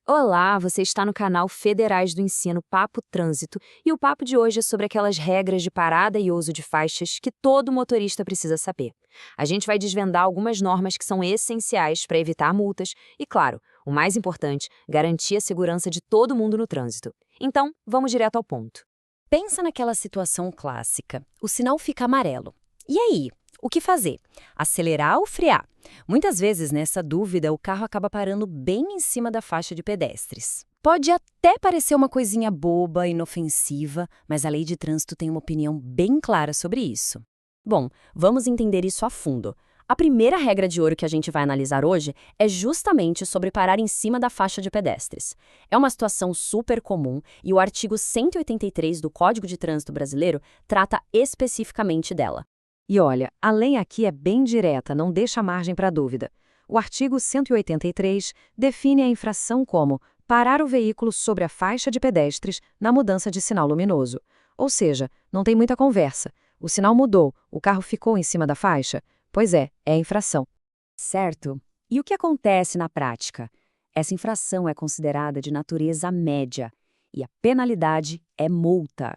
Olá, você está no canal Federais do Ensino Papo Trânsito e o papo de hoje é sobre aquelas regras de parada e uso de faixas que todo motorista precisa saber. A gente vai desvendar algumas normas que são essenciais para evitar multas e, claro, o mais importante, garantir a segurança de todo mundo no trânsito. Então, vamos direto ao ponto. Pensa naquela situação clássica. O sinal fica amarelo. E aí? O que fazer? Acelerar ou frear? Muitas vezes, nessa dúvida, o carro acaba parando bem em cima da faixa de pedestres. Pode até parecer uma coisinha boba, inofensiva, mas a lei de trânsito tem uma opinião bem clara sobre isso. Bom, vamos entender isso a fundo. A primeira regra de ouro que a gente vai analisar hoje é justamente sobre parar em cima da faixa de pedestres. É uma situação super comum e o artigo 183 do Código de Trânsito Brasileiro trata especificamente dela. E olha, a lei aqui é bem direta, não deixa margem para dúvida. O artigo 183 define a infração como parar o veículo sobre a faixa de pedestres na mudança de sinal luminoso. Ou seja, não tem muita conversa. O sinal mudou, o carro ficou em cima da faixa? Pois é infração. Certo. E o que acontece na prática? Essa infração é considerada de natureza média e a penalidade é multa.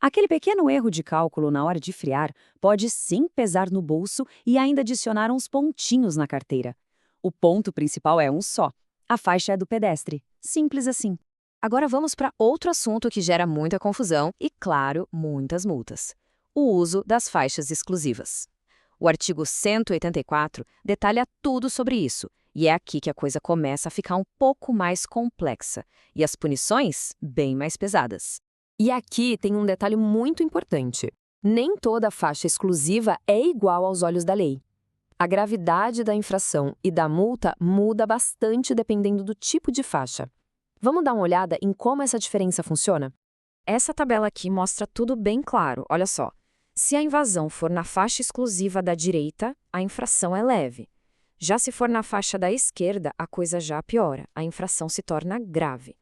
Aquele pequeno erro de cálculo na hora de frear pode sim pesar no bolso e ainda adicionar uns pontinhos na carteira. O ponto principal é um só: a faixa é do pedestre. Simples assim. Agora vamos para outro assunto que gera muita confusão e, claro, muitas multas: o uso das faixas exclusivas. O artigo 184 detalha tudo sobre isso, e é aqui que a coisa começa a ficar um pouco mais complexa, e as punições bem mais pesadas. E aqui tem um detalhe muito importante: nem toda faixa exclusiva é igual aos olhos da lei. A gravidade da infração e da multa muda bastante dependendo do tipo de faixa. Vamos dar uma olhada em como essa diferença funciona? Essa tabela aqui mostra tudo bem claro, olha só. Se a invasão for na faixa exclusiva da direita, a infração é leve. Já se for na faixa da esquerda, a coisa já piora, a infração se torna grave.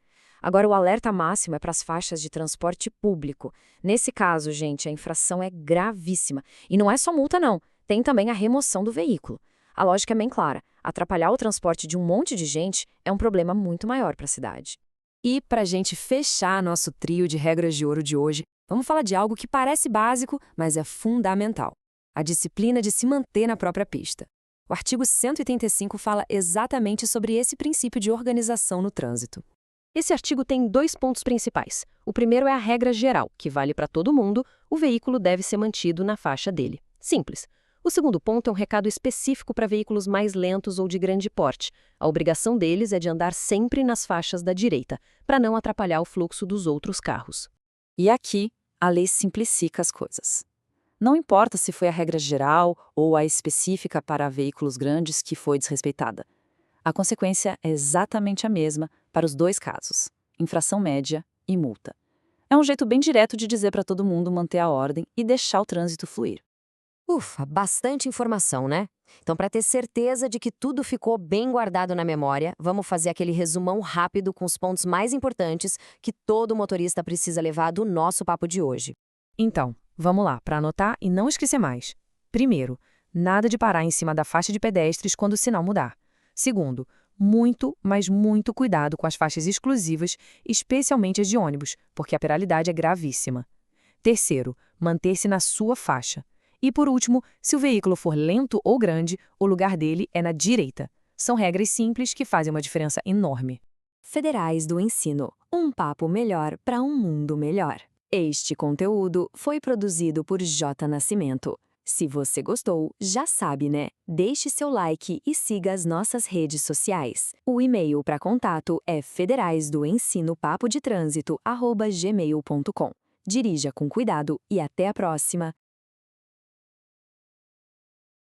Agora, o alerta máximo é para as faixas de transporte público. Nesse caso, gente, a infração é gravíssima. E não é só multa, não. Tem também a remoção do veículo. A lógica é bem clara: atrapalhar o transporte de um monte de gente é um problema muito maior para a cidade. E para a gente fechar nosso trio de regras de ouro de hoje, vamos falar de algo que parece básico, mas é fundamental: a disciplina de se manter na própria pista. O artigo 185 fala exatamente sobre esse princípio de organização no trânsito. Esse artigo tem dois pontos principais. O primeiro é a regra geral, que vale para todo mundo: o veículo deve ser mantido na faixa dele. Simples. O segundo ponto é um recado específico para veículos mais lentos ou de grande porte. A obrigação deles é de andar sempre nas faixas da direita, para não atrapalhar o fluxo dos outros carros. E aqui, a lei simplifica as coisas. Não importa se foi a regra geral ou a específica para veículos grandes que foi desrespeitada. A consequência é exatamente a mesma para os dois casos: infração média e multa. É um jeito bem direto de dizer para todo mundo manter a ordem e deixar o trânsito fluir. Ufa, bastante informação, né? Então, para ter certeza de que tudo ficou bem guardado na memória, vamos fazer aquele resumão rápido com os pontos mais importantes que todo motorista precisa levar do nosso papo de hoje. Então, vamos lá, para anotar e não esquecer mais. Primeiro, nada de parar em cima da faixa de pedestres quando o sinal mudar. Segundo, muito, mas muito cuidado com as faixas exclusivas, especialmente as de ônibus, porque a penalidade é gravíssima. Terceiro, manter-se na sua faixa. E por último, se o veículo for lento ou grande, o lugar dele é na direita. São regras simples que fazem uma diferença enorme. Federais do Ensino, um papo melhor para um mundo melhor. Este conteúdo foi produzido por J. Nascimento. Se você gostou, já sabe, né? Deixe seu like e siga as nossas redes sociais. O e-mail para contato é federaisdoensinopapodetrânsito@gmail.com. Dirija com cuidado e até a próxima!